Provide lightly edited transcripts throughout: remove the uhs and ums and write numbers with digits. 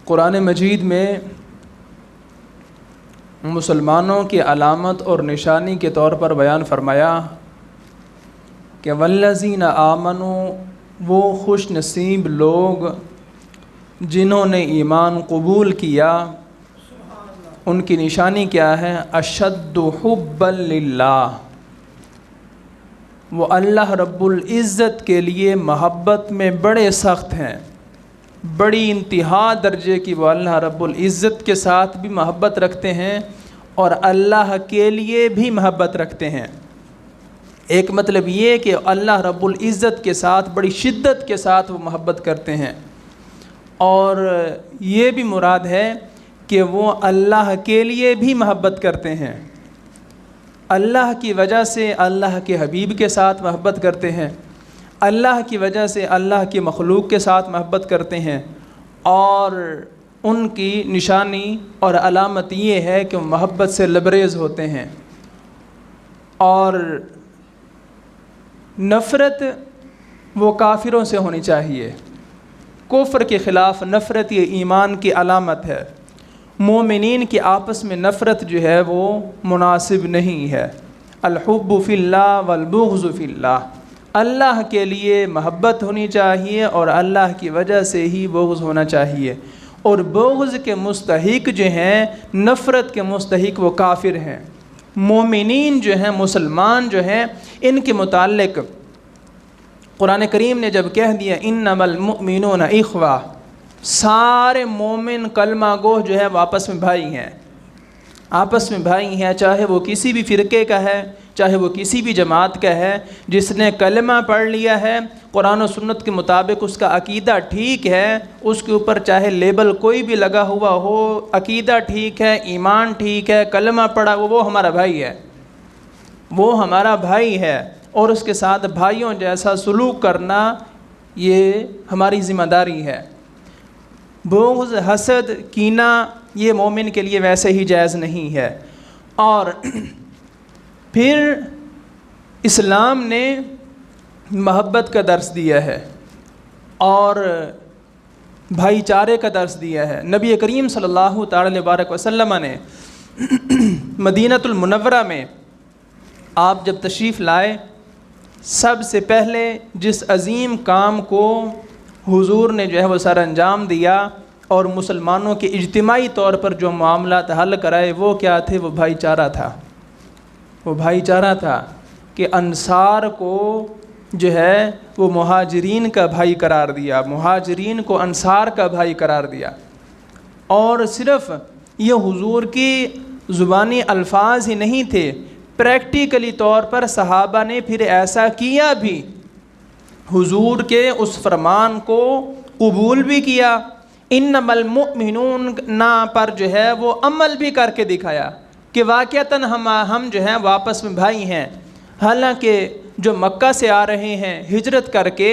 قرآن مجید میں مسلمانوں کی علامت اور نشانی کے طور پر بیان فرمایا کہ والذین آمنوا، وہ خوش نصیب لوگ جنہوں نے ایمان قبول کیا، ان کی نشانی کیا ہے؟ اشد حبا للہ، وہ اللہ رب العزت کے لیے محبت میں بڑے سخت ہیں، بڑی انتہا درجے کی وہ اللہ رب العزت کے ساتھ بھی محبت رکھتے ہیں اور اللہ کے لیے بھی محبت رکھتے ہیں۔ ایک مطلب یہ کہ اللہ رب العزت کے ساتھ بڑی شدت کے ساتھ وہ محبت کرتے ہیں، اور یہ بھی مراد ہے کہ وہ اللہ کے لیے بھی محبت کرتے ہیں، اللہ کی وجہ سے اللہ کے حبیب کے ساتھ محبت کرتے ہیں، اللہ کی وجہ سے اللہ کی مخلوق کے ساتھ محبت کرتے ہیں، اور ان کی نشانی اور علامت یہ ہے کہ وہ محبت سے لبریز ہوتے ہیں۔ اور نفرت وہ کافروں سے ہونی چاہیے، کفر کے خلاف نفرت یہ ایمان کی علامت ہے۔ مومنین کی آپس میں نفرت جو ہے وہ مناسب نہیں ہے۔ الحب فی اللہ والبغض فی اللہ، اللہ کے لیے محبت ہونی چاہیے اور اللہ کی وجہ سے ہی بغض ہونا چاہیے، اور بغض کے مستحق جو ہیں، نفرت کے مستحق وہ کافر ہیں۔ مومنین جو ہیں، مسلمان جو ہیں، ان کے متعلق قرآن کریم نے جب کہہ دیا انما المؤمنون اخوہ، سارے مومن کلمہ گو جو ہے وہ آپس میں بھائی ہیں، آپس میں بھائی ہیں، چاہے وہ کسی بھی فرقے کا ہے، چاہے وہ کسی بھی جماعت کا ہے۔ جس نے کلمہ پڑھ لیا ہے، قرآن و سنت کے مطابق اس کا عقیدہ ٹھیک ہے، اس کے اوپر چاہے لیبل کوئی بھی لگا ہوا ہو، عقیدہ ٹھیک ہے، ایمان ٹھیک ہے، کلمہ پڑھا، وہ ہمارا بھائی ہے، وہ ہمارا بھائی ہے، اور اس کے ساتھ بھائیوں جیسا سلوک کرنا یہ ہماری ذمہ داری ہے۔ بغض، حسد، کینہ یہ مومن کے لیے ویسے ہی جائز نہیں ہے۔ اور پھر اسلام نے محبت کا درس دیا ہے اور بھائی چارے کا درس دیا ہے۔ نبی کریم صلی اللہ تعالی وبارک وسلم نے مدینۃ المنورہ میں آپ جب تشریف لائے، سب سے پہلے جس عظیم کام کو حضور نے جو ہے وہ سر انجام دیا اور مسلمانوں کے اجتماعی طور پر جو معاملات حل کرائے، وہ کیا تھے؟ وہ بھائی چارہ تھا۔ وہ بھائی چارہ تھا کہ انصار کو جو ہے وہ مہاجرین کا بھائی قرار دیا، مہاجرین کو انصار کا بھائی قرار دیا۔ اور صرف یہ حضور کی زبانی الفاظ ہی نہیں تھے، پریکٹیکلی طور پر صحابہ نے پھر ایسا کیا بھی، حضور کے اس فرمان کو قبول بھی کیا، انما المؤمنون نا پر جو ہے وہ عمل بھی کر کے دکھایا کہ واقعتاً ہم جو ہیں واپس میں بھائی ہیں۔ حالانکہ جو مکہ سے آ رہے ہیں ہجرت کر کے،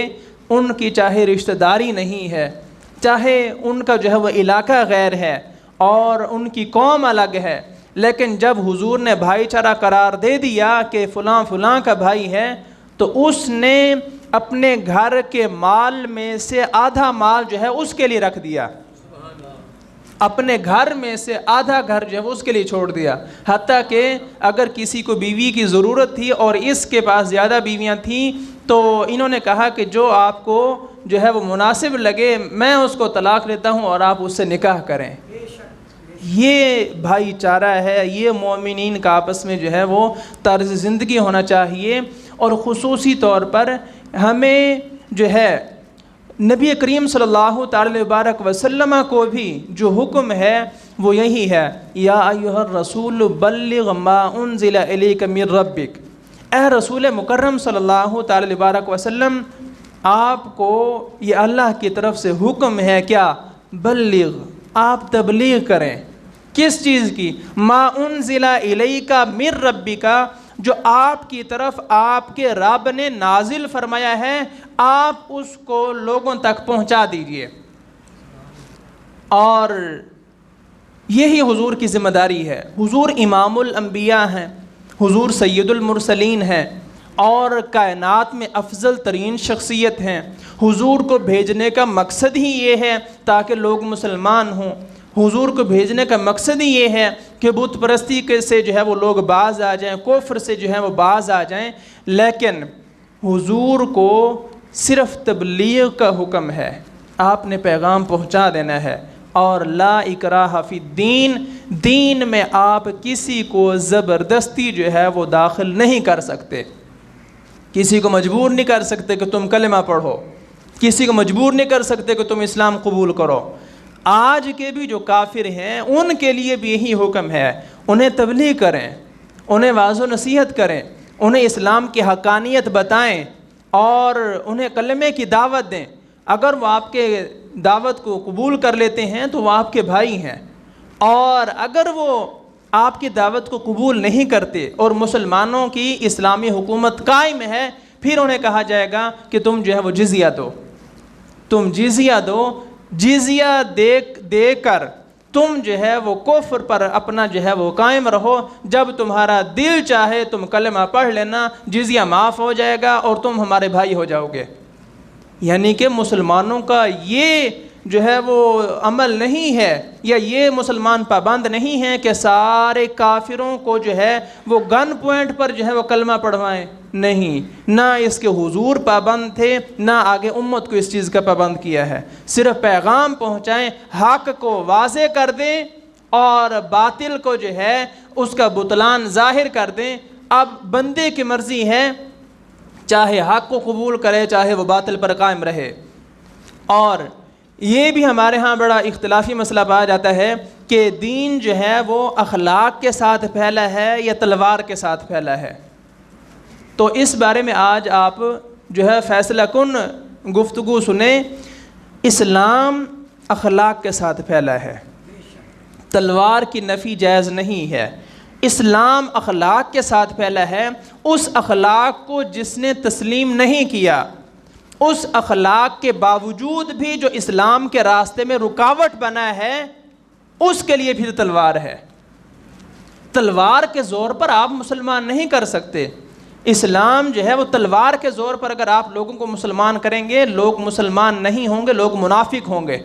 ان کی چاہے رشتہ داری نہیں ہے، چاہے ان کا جو ہے وہ علاقہ غیر ہے اور ان کی قوم الگ ہے، لیکن جب حضور نے بھائی چارہ قرار دے دیا کہ فلاں فلاں کا بھائی ہے، تو اس نے اپنے گھر کے مال میں سے آدھا مال جو ہے اس کے لیے رکھ دیا، اپنے گھر میں سے آدھا گھر جو ہے وہ اس کے لیے چھوڑ دیا۔ حتیٰ کہ اگر کسی کو بیوی کی ضرورت تھی اور اس کے پاس زیادہ بیویاں تھیں، تو انہوں نے کہا کہ جو آپ کو جو ہے وہ مناسب لگے میں اس کو طلاق لیتا ہوں اور آپ اس سے نکاح کریں۔ یہ بھائی چارہ ہے، یہ مومنین کا آپس میں جو ہے وہ طرز زندگی ہونا چاہیے۔ اور خصوصی طور پر ہمیں جو ہے نبی کریم صلی اللہ تعالی وبارک وسلم کو بھی جو حکم ہے وہ یہی ہے، یا ایھا الرسول بلغ ما انزل الیک من ربک، اے رسول مکرم صلی اللہ تعالی وبارک وسلم، آپ کو یہ اللہ کی طرف سے حکم ہے کیا؟ بلغ، آپ تبلیغ کریں۔ کس چیز کی؟ ما انزل الیک من ربک، جو آپ کی طرف آپ کے رب نے نازل فرمایا ہے، آپ اس کو لوگوں تک پہنچا دیجئے۔ اور یہی حضور کی ذمہ داری ہے۔ حضور امام الانبیاء ہیں، حضور سید المرسلین ہیں، اور کائنات میں افضل ترین شخصیت ہیں۔ حضور کو بھیجنے کا مقصد ہی یہ ہے تاکہ لوگ مسلمان ہوں۔ حضور کو بھیجنے کا مقصد ہی یہ ہے کہ بت پرستی سے جو ہے وہ لوگ باز آ جائیں، کفر سے جو ہے وہ باز آ جائیں۔ لیکن حضور کو صرف تبلیغ کا حکم ہے، آپ نے پیغام پہنچا دینا ہے۔ اور لا اکراہ فی الدین، دین میں آپ کسی کو زبردستی جو ہے وہ داخل نہیں کر سکتے، کسی کو مجبور نہیں کر سکتے کہ تم کلمہ پڑھو، کسی کو مجبور نہیں کر سکتے کہ تم اسلام قبول کرو۔ آج کے بھی جو کافر ہیں ان کے لیے بھی یہی حکم ہے، انہیں تبلیغ کریں، انہیں واعظ و نصیحت کریں، انہیں اسلام کی حقانیت بتائیں اور انہیں کلمے کی دعوت دیں۔ اگر وہ آپ کے دعوت کو قبول کر لیتے ہیں تو وہ آپ کے بھائی ہیں، اور اگر وہ آپ کی دعوت کو قبول نہیں کرتے اور مسلمانوں کی اسلامی حکومت قائم ہے، پھر انہیں کہا جائے گا کہ تم جو ہے وہ جزیہ دو، تم جزیہ دو، جزیہ دے کر تم جو ہے وہ کفر پر اپنا جو ہے وہ قائم رہو۔ جب تمہارا دل چاہے تم کلمہ پڑھ لینا، جزیہ معاف ہو جائے گا اور تم ہمارے بھائی ہو جاؤ گے۔ یعنی کہ مسلمانوں کا یہ جو ہے وہ عمل نہیں ہے، یا یہ مسلمان پابند نہیں ہیں کہ سارے کافروں کو جو ہے وہ گن پوائنٹ پر جو ہے وہ کلمہ پڑھوائیں۔ نہیں، نہ اس کے حضور پابند تھے، نہ آگے امت کو اس چیز کا پابند کیا ہے۔ صرف پیغام پہنچائیں، حق کو واضح کر دیں اور باطل کو جو ہے اس کا بطلان ظاہر کر دیں۔ اب بندے کی مرضی ہے، چاہے حق کو قبول کرے چاہے وہ باطل پر قائم رہے۔ اور یہ بھی ہمارے ہاں بڑا اختلافی مسئلہ پایا جاتا ہے کہ دین جو ہے وہ اخلاق کے ساتھ پھیلا ہے یا تلوار کے ساتھ پھیلا ہے۔ تو اس بارے میں آج آپ جو ہے فیصلہ کن گفتگو سنیں۔ اسلام اخلاق کے ساتھ پھیلا ہے، تلوار کی نفی جائز نہیں ہے۔ اسلام اخلاق کے ساتھ پھیلا ہے۔ اس اخلاق کو جس نے تسلیم نہیں کیا، اس اخلاق کے باوجود بھی جو اسلام کے راستے میں رکاوٹ بنا ہے، اس کے لیے پھر تلوار ہے۔ تلوار کے زور پر آپ مسلمان نہیں کر سکتے۔ اسلام جو ہے وہ تلوار کے زور پر اگر آپ لوگوں کو مسلمان کریں گے، لوگ مسلمان نہیں ہوں گے، لوگ منافق ہوں گے۔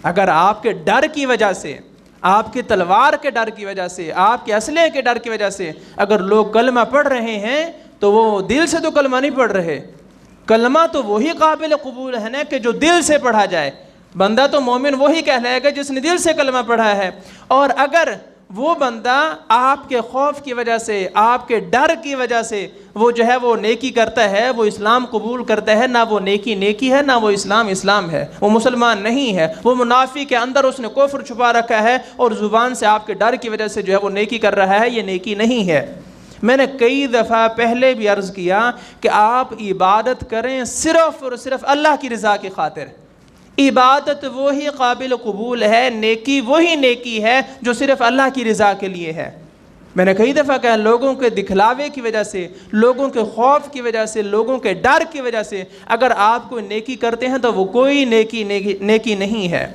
اگر آپ کے ڈر کی وجہ سے، آپ کی تلوار کے ڈر کی وجہ سے، آپ کے اسلحے کے ڈر کی وجہ سے اگر لوگ کلمہ پڑھ رہے ہیں تو وہ دل سے تو کلمہ نہیں پڑھ رہے۔ کلمہ تو وہی قابل قبول ہے نا کہ جو دل سے پڑھا جائے۔ بندہ تو مومن وہی کہلائے گا جس نے دل سے کلمہ پڑھا ہے۔ اور اگر وہ بندہ آپ کے خوف کی وجہ سے، آپ کے ڈر کی وجہ سے وہ جو ہے وہ نیکی کرتا ہے، وہ اسلام قبول کرتا ہے، نہ وہ نیکی ہے، نہ وہ اسلام ہے، وہ مسلمان نہیں ہے، وہ منافق کے اندر اس نے کفر چھپا رکھا ہے اور زبان سے آپ کے ڈر کی وجہ سے جو ہے وہ نیکی کر رہا ہے، یہ نیکی نہیں ہے۔ میں نے کئی دفعہ پہلے بھی عرض کیا کہ آپ عبادت کریں صرف اور صرف اللہ کی رضا کی خاطر۔ عبادت وہی قابل قبول ہے، نیکی وہی نیکی ہے جو صرف اللہ کی رضا کے لیے ہے۔ میں نے کئی دفعہ کہا، لوگوں کے دکھلاوے کی وجہ سے، لوگوں کے خوف کی وجہ سے، لوگوں کے ڈر کی وجہ سے اگر آپ کوئی نیکی کرتے ہیں تو وہ کوئی نیکی نہیں ہے۔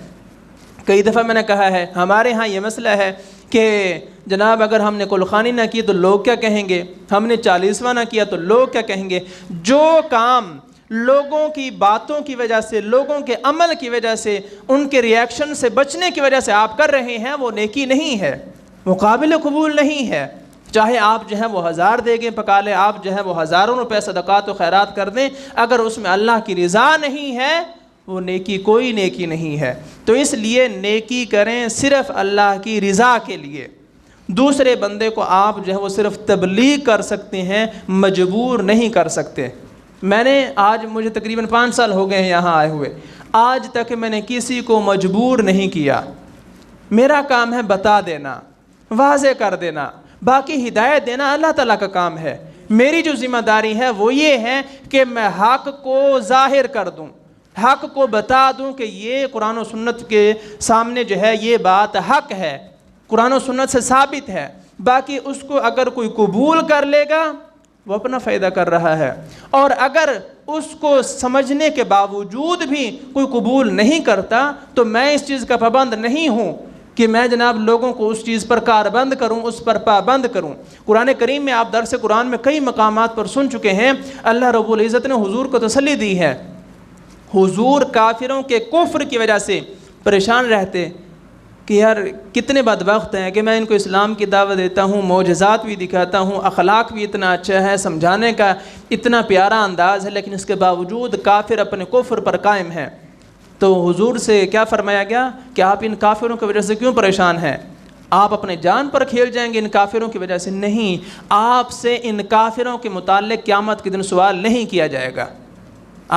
کئی دفعہ میں نے کہا ہے، ہمارے ہاں یہ مسئلہ ہے کہ جناب اگر ہم نے کلخانی نہ کی تو لوگ کیا کہیں گے، ہم نے 40واں نہ کیا تو لوگ کیا کہیں گے۔ جو کام لوگوں کی باتوں کی وجہ سے، لوگوں کے عمل کی وجہ سے، ان کے ریاکشن سے بچنے کی وجہ سے آپ کر رہے ہیں، وہ نیکی نہیں ہے، وہ قابل قبول نہیں ہے۔ چاہے آپ جو ہے وہ 1000 دیگیں پکا لیں، آپ جو ہے وہ ہزاروں روپے صدقات و خیرات کر دیں، اگر اس میں اللہ کی رضا نہیں ہے، وہ نیکی کوئی نیکی نہیں ہے۔ تو اس لیے نیکی کریں صرف اللہ کی رضا کے لیے۔ دوسرے بندے کو آپ جو ہے وہ صرف تبلیغ کر سکتے ہیں، مجبور نہیں کر سکتے۔ میں نے آج مجھے تقریباً 5 سال ہو گئے ہیں یہاں آئے ہوئے، آج تک میں نے کسی کو مجبور نہیں کیا۔ میرا کام ہے بتا دینا، واضح کر دینا، باقی ہدایت دینا اللہ تعالیٰ کا کام ہے۔ میری جو ذمہ داری ہے وہ یہ ہے کہ میں حق کو ظاہر کر دوں، حق کو بتا دوں کہ یہ قرآن و سنت کے سامنے جو ہے یہ بات حق ہے، قرآن و سنت سے ثابت ہے۔ باقی اس کو اگر کوئی قبول کر لے گا وہ اپنا فائدہ کر رہا ہے، اور اگر اس کو سمجھنے کے باوجود بھی کوئی قبول نہیں کرتا تو میں اس چیز کا پابند نہیں ہوں۔ کہ میں جناب لوگوں کو اس چیز پر کاربند کروں، اس پر پابند کروں۔ قرآن کریم میں آپ درس قرآن میں کئی مقامات پر سن چکے ہیں، اللہ رب العزت نے حضور کو تسلی دی ہے۔ حضور کافروں کے کفر کی وجہ سے پریشان رہتے کہ یار کتنے بدبخت ہیں کہ میں ان کو اسلام کی دعوت دیتا ہوں، معجزات بھی دکھاتا ہوں، اخلاق بھی اتنا اچھا ہے، سمجھانے کا اتنا پیارا انداز ہے، لیکن اس کے باوجود کافر اپنے کفر پر قائم ہیں۔ تو حضور سے کیا فرمایا گیا کہ آپ ان کافروں کی وجہ سے کیوں پریشان ہیں؟ آپ اپنے جان پر کھیل جائیں گے ان کافروں کی وجہ سے؟ نہیں، آپ سے ان کافروں کے متعلق قیامت کے دن سوال نہیں کیا جائے گا۔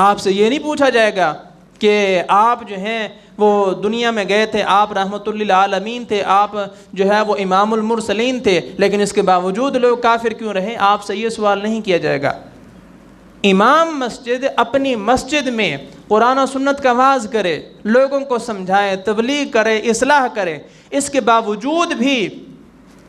آپ سے یہ نہیں پوچھا جائے گا کہ آپ جو ہیں وہ دنیا میں گئے تھے، آپ رحمت للعالمین تھے، آپ جو ہے وہ امام المرسلین تھے، لیکن اس کے باوجود لوگ کافر کیوں رہے؟ آپ سے یہ سوال نہیں کیا جائے گا۔ امام مسجد اپنی مسجد میں قرآن و سنت کا واعظ کرے، لوگوں کو سمجھائے، تبلیغ کرے، اصلاح کرے، اس کے باوجود بھی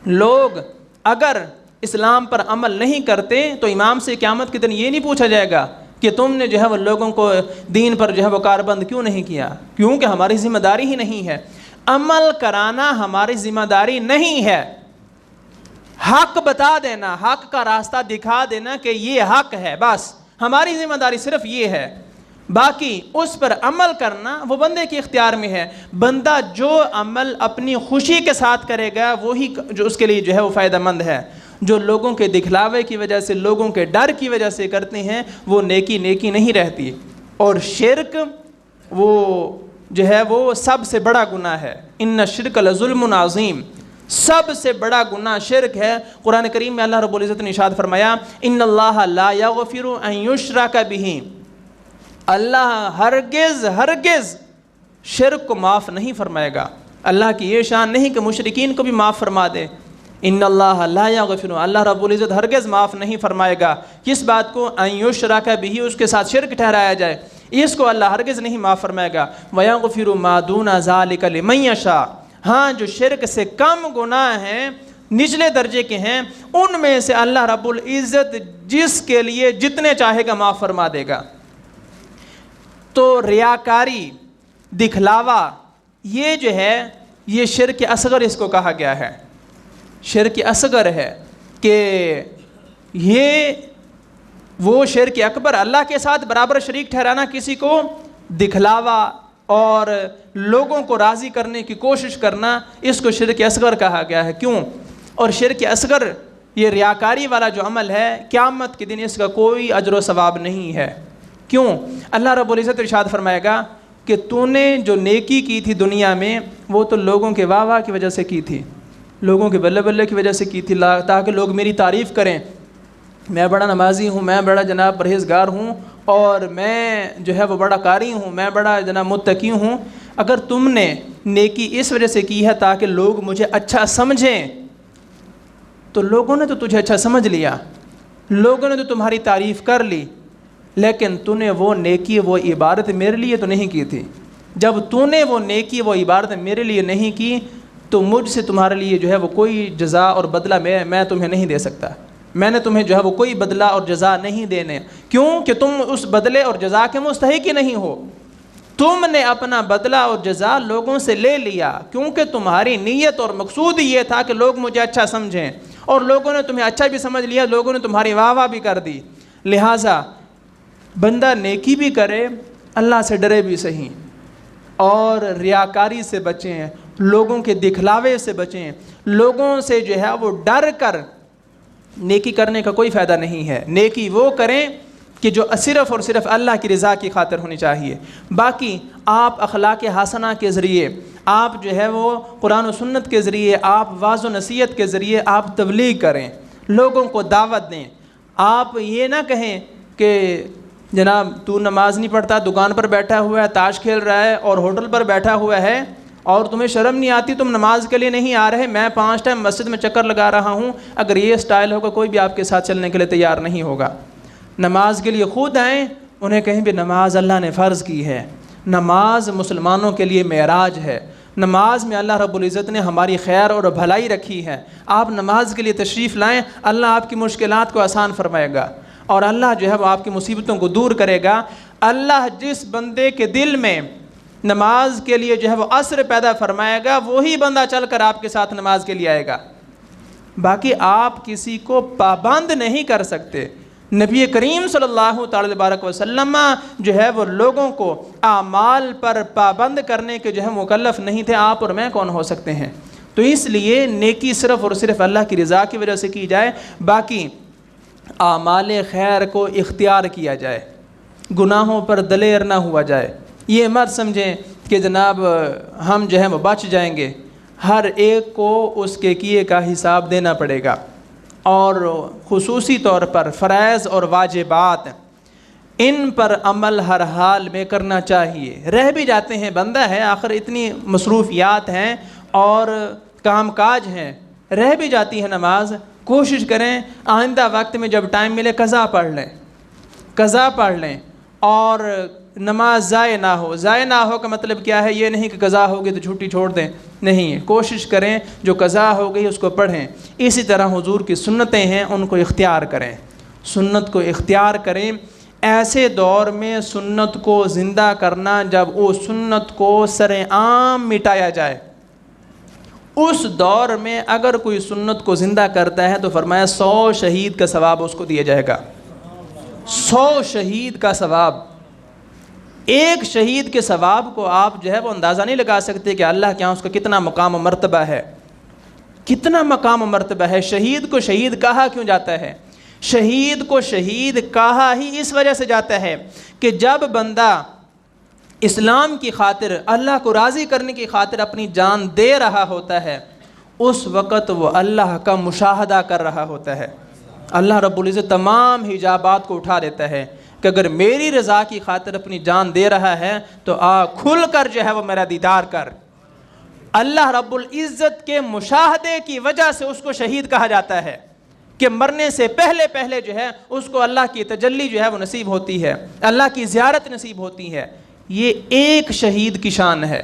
لوگ اگر اسلام پر عمل نہیں کرتے تو امام سے قیامت کے دن یہ نہیں پوچھا جائے گا کہ تم نے جو ہے وہ لوگوں کو دین پر جو ہے وہ کاربند کیوں نہیں کیا؟ کیونکہ ہماری ذمہ داری ہی نہیں ہے۔ عمل کرانا ہماری ذمہ داری نہیں ہے، حق بتا دینا، حق کا راستہ دکھا دینا کہ یہ حق ہے، بس ہماری ذمہ داری صرف یہ ہے۔ باقی اس پر عمل کرنا وہ بندے کے اختیار میں ہے۔ بندہ جو عمل اپنی خوشی کے ساتھ کرے گا وہی جو اس کے لیے جو ہے وہ فائدہ مند ہے۔ جو لوگوں کے دکھلاوے کی وجہ سے، لوگوں کے ڈر کی وجہ سے کرتے ہیں وہ نیکی نہیں رہتی۔ اور شرک وہ جو ہے وہ سب سے بڑا گناہ ہے۔ ان الشرک لظلم عظیم، سب سے بڑا گناہ شرک ہے۔ قرآن کریم میں اللہ رب العزت نے ارشاد فرمایا ان اللہ لا یغفر ان یشرک بہ، اللہ ہرگز شرک کو معاف نہیں فرمائے گا۔ اللہ کی یہ شان نہیں کہ مشرکین کو بھی معاف فرما دے۔ ان اللہ لا یغفر، اللہ رب العزت ہرگز معاف نہیں فرمائے گا۔ کس بات کو؟ ان یشرک بہ، اس کے ساتھ شرک ٹھہرایا جائے، اس کو اللہ ہرگز نہیں معاف فرمائے گا۔ ویغفر ما دون ذلک لمن یشاء، ہاں جو شرک سے کم گناہ ہیں، نچلے درجے کے ہیں، ان میں سے اللہ رب العزت جس کے لیے جتنے چاہے گا معاف فرما دے گا۔ تو ریاکاری، دکھلاوا، یہ جو ہے یہ شرک اصغر اس کو کہا گیا ہے۔ شرک اصغر ہے کہ یہ وہ شرک اکبر، اللہ کے ساتھ برابر شریک ٹھہرانا، کسی کو دکھلاوا اور لوگوں کو راضی کرنے کی کوشش کرنا، اس کو شرک اصغر کہا گیا ہے۔ کیوں؟ اور شرک اصغر یہ ریاکاری والا جو عمل ہے، قیامت کے دن اس کا کوئی اجر و ثواب نہیں ہے۔ کیوں؟ اللہ رب العزت ارشاد فرمائے گا کہ تو نے جو نیکی کی تھی دنیا میں وہ تو لوگوں کے واہ واہ کی وجہ سے کی تھی، لوگوں کے بلے بلے کی وجہ سے کی تھی، تاکہ لوگ میری تعریف کریں، میں بڑا نمازی ہوں، میں بڑا جناب پرہیزگار ہوں، اور میں جو ہے وہ بڑا قاری ہوں، میں بڑا جناب متقی ہوں۔ اگر تم نے نیکی اس وجہ سے کی ہے تاکہ لوگ مجھے اچھا سمجھیں، تو لوگوں نے تو تجھے اچھا سمجھ لیا، لوگوں نے تو تمہاری تعریف کر لی، لیکن تو نے وہ نیکی وہ عبادت میرے لیے تو نہیں کی تھی۔ جب تو نے وہ نیکی وہ عبادت میرے لیے نہیں کی تو مجھ سے تمہارے لیے جو ہے وہ کوئی جزا اور بدلہ میں تمہیں نہیں دے سکتا۔ میں نے تمہیں جو ہے وہ کوئی بدلہ اور جزا نہیں دینے، کیوں کہ تم اس بدلے اور جزا کے مستحق ہی نہیں ہو۔ تم نے اپنا بدلہ اور جزا لوگوں سے لے لیا، کیونکہ تمہاری نیت اور مقصود یہ تھا کہ لوگ مجھے اچھا سمجھیں، اور لوگوں نے تمہیں اچھا بھی سمجھ لیا، لوگوں نے تمہاری واہ واہ بھی کر دی۔ لہٰذا بندہ نیکی بھی کرے، اللہ سے ڈرے بھی صحیح، اور ریاکاری سے بچیں، لوگوں کے دکھلاوے سے بچیں۔ لوگوں سے جو ہے وہ ڈر کر نیکی کرنے کا کوئی فائدہ نہیں ہے۔ نیکی وہ کریں کہ جو صرف اور صرف اللہ کی رضا کی خاطر ہونی چاہیے۔ باقی آپ اخلاق حسنہ کے ذریعے، آپ جو ہے وہ قرآن و سنت کے ذریعے، آپ واعظ و نصیحت کے ذریعے آپ تبلیغ کریں، لوگوں کو دعوت دیں۔ آپ یہ نہ کہیں کہ جناب تو نماز نہیں پڑھتا، دکان پر بیٹھا ہوا ہے، تاش کھیل رہا ہے اور ہوٹل پر بیٹھا ہوا ہے، اور تمہیں شرم نہیں آتی، تم نماز کے لیے نہیں آ رہے، میں 5 ٹائم مسجد میں چکر لگا رہا ہوں۔ اگر یہ سٹائل ہوگا کوئی بھی آپ کے ساتھ چلنے کے لیے تیار نہیں ہوگا۔ نماز کے لیے خود آئیں، انہیں کہیں بھی نماز اللہ نے فرض کی ہے، نماز مسلمانوں کے لیے معراج ہے، نماز میں اللہ رب العزت نے ہماری خیر اور بھلائی رکھی ہے۔ آپ نماز کے لیے تشریف لائیں، اللہ آپ کی مشکلات کو آسان فرمائے گا، اور اللہ جو ہے وہ آپ کی مصیبتوں کو دور کرے گا۔ اللہ جس بندے کے دل میں نماز کے لیے جو ہے وہ عصر پیدا فرمائے گا، وہی بندہ چل کر آپ کے ساتھ نماز کے لیے آئے گا، باقی آپ کسی کو پابند نہیں کر سکتے۔ نبی کریم صلی اللہ تعالی بارک وسلم جو ہے وہ لوگوں کو اعمال پر پابند کرنے کے جو ہے مکلف نہیں تھے، آپ اور میں کون ہو سکتے ہیں؟ تو اس لیے نیکی صرف اور صرف اللہ کی رضا کی وجہ سے کی جائے، باقی اعمال خیر کو اختیار کیا جائے، گناہوں پر دلیر نہ ہوا جائے۔ یہ مت سمجھیں کہ جناب ہم جو ہے وہ بچ جائیں گے، ہر ایک کو اس کے کیے کا حساب دینا پڑے گا، اور خصوصی طور پر فرائض اور واجبات ان پر عمل ہر حال میں کرنا چاہیے۔ رہ بھی جاتے ہیں، بندہ ہے آخر، اتنی مصروفیات ہیں اور کام کاج ہیں، رہ بھی جاتی ہے نماز، کوشش کریں آئندہ وقت میں جب ٹائم ملے قضا پڑھ لیں، اور نماز ضائع نہ ہو۔ ضائع نہ ہو کا مطلب کیا ہے؟ یہ نہیں کہ قضا ہوگی تو چھٹی چھوڑ دیں، نہیں، کوشش کریں جو قضا ہو گئی اس کو پڑھیں۔ اسی طرح حضور کی سنتیں ہیں، ان کو اختیار کریں، سنت کو اختیار کریں۔ ایسے دور میں سنت کو زندہ کرنا جب وہ سنت کو سر عام مٹایا جائے، اس دور میں اگر کوئی سنت کو زندہ کرتا ہے تو فرمایا 100 شہید کا ثواب اس کو دیا جائے گا۔ 100 شہید کا ثواب، ایک شہید کے ثواب کو آپ جو ہے وہ اندازہ نہیں لگا سکتے کہ اللہ کے یہاں اس کا کتنا مقام و مرتبہ ہے، کتنا مقام و مرتبہ ہے۔ شہید کو شہید کہا کیوں جاتا ہے؟ شہید کو شہید کہا ہی اس وجہ سے جاتا ہے کہ جب بندہ اسلام کی خاطر، اللہ کو راضی کرنے کی خاطر اپنی جان دے رہا ہوتا ہے، اس وقت وہ اللہ کا مشاہدہ کر رہا ہوتا ہے۔ اللہ رب العزت تمام حجابات کو اٹھا دیتا ہے کہ اگر میری رضا کی خاطر اپنی جان دے رہا ہے تو کھل کر جو ہے وہ میرا دیدار کر۔ اللہ رب العزت کے مشاہدے کی وجہ سے اس کو شہید کہا جاتا ہے کہ مرنے سے پہلے پہلے جو ہے اس کو اللہ کی تجلی جو ہے وہ نصیب ہوتی ہے، اللہ کی زیارت نصیب ہوتی ہے۔ یہ ایک شہید کی شان ہے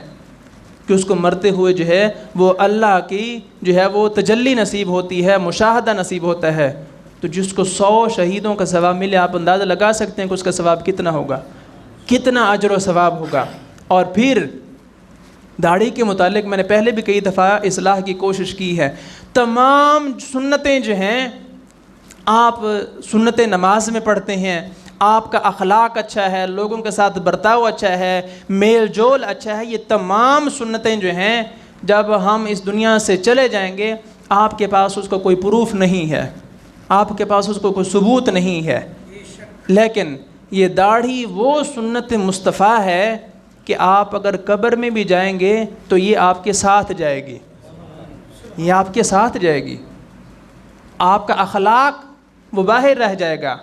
کہ اس کو مرتے ہوئے جو ہے وہ اللہ کی جو ہے وہ تجلی نصیب ہوتی ہے، مشاہدہ نصیب ہوتا ہے۔ تو جس کو 100 شہیدوں کا ثواب ملے، آپ اندازہ لگا سکتے ہیں کہ اس کا ثواب کتنا ہوگا، کتنا اجر و ثواب ہوگا۔ اور پھر داڑھی کے متعلق میں نے پہلے بھی کئی دفعہ اصلاح کی کوشش کی ہے۔ تمام سنتیں جو ہیں، آپ سنت نماز میں پڑھتے ہیں، آپ کا اخلاق اچھا ہے، لوگوں کے ساتھ برتاؤ اچھا ہے، میل جول اچھا ہے، یہ تمام سنتیں جو ہیں جب ہم اس دنیا سے چلے جائیں گے آپ کے پاس اس کا کوئی پروف نہیں ہے، آپ کے پاس اس کو کوئی ثبوت نہیں ہے، لیکن یہ داڑھی وہ سنت مصطفیٰ ہے کہ آپ اگر قبر میں بھی جائیں گے تو یہ آپ کے ساتھ جائے گی، یہ آپ کے ساتھ جائے گی۔ آپ کا اخلاق وہ باہر رہ جائے گا،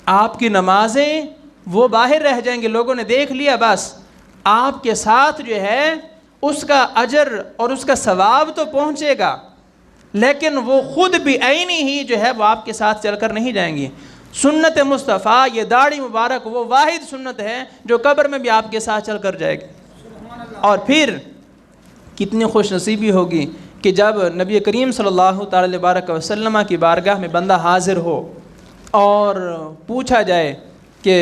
آپ کی نمازیں وہ باہر رہ جائیں گے، لوگوں نے دیکھ لیا، بس آپ کے ساتھ جو ہے اس کا اجر اور اس کا ثواب تو پہنچے گا، لیکن وہ خود بھی عینی ہی جو ہے وہ آپ کے ساتھ چل کر نہیں جائیں گی۔ سنت مصطفیٰ، یہ داڑھی مبارک وہ واحد سنت ہے جو قبر میں بھی آپ کے ساتھ چل کر جائے گی۔ اور پھر کتنی خوش نصیبی ہوگی کہ جب نبی کریم صلی اللہ تعالی وبارک وسلم کی بارگاہ میں بندہ حاضر ہو اور پوچھا جائے کہ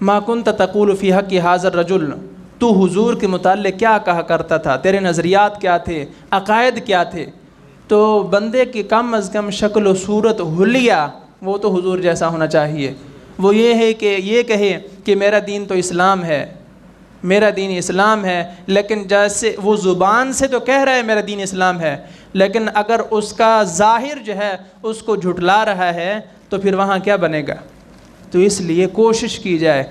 ما کنت تقول فی حق ھذا الرجل، تو حضور کے متعلق کیا کہا کرتا تھا، تیرے نظریات کیا تھے، عقائد کیا تھے، تو بندے کی کم از کم شکل و صورت، حلیہ وہ تو حضور جیسا ہونا چاہیے۔ وہ یہ ہے کہ یہ کہے کہ میرا دین تو اسلام ہے، میرا دین اسلام ہے، لیکن جیسے وہ زبان سے تو کہہ رہا ہے میرا دین اسلام ہے، لیکن اگر اس کا ظاہر جو ہے اس کو جھٹلا رہا ہے تو پھر وہاں کیا بنے گا؟ تو اس لیے کوشش کی جائے،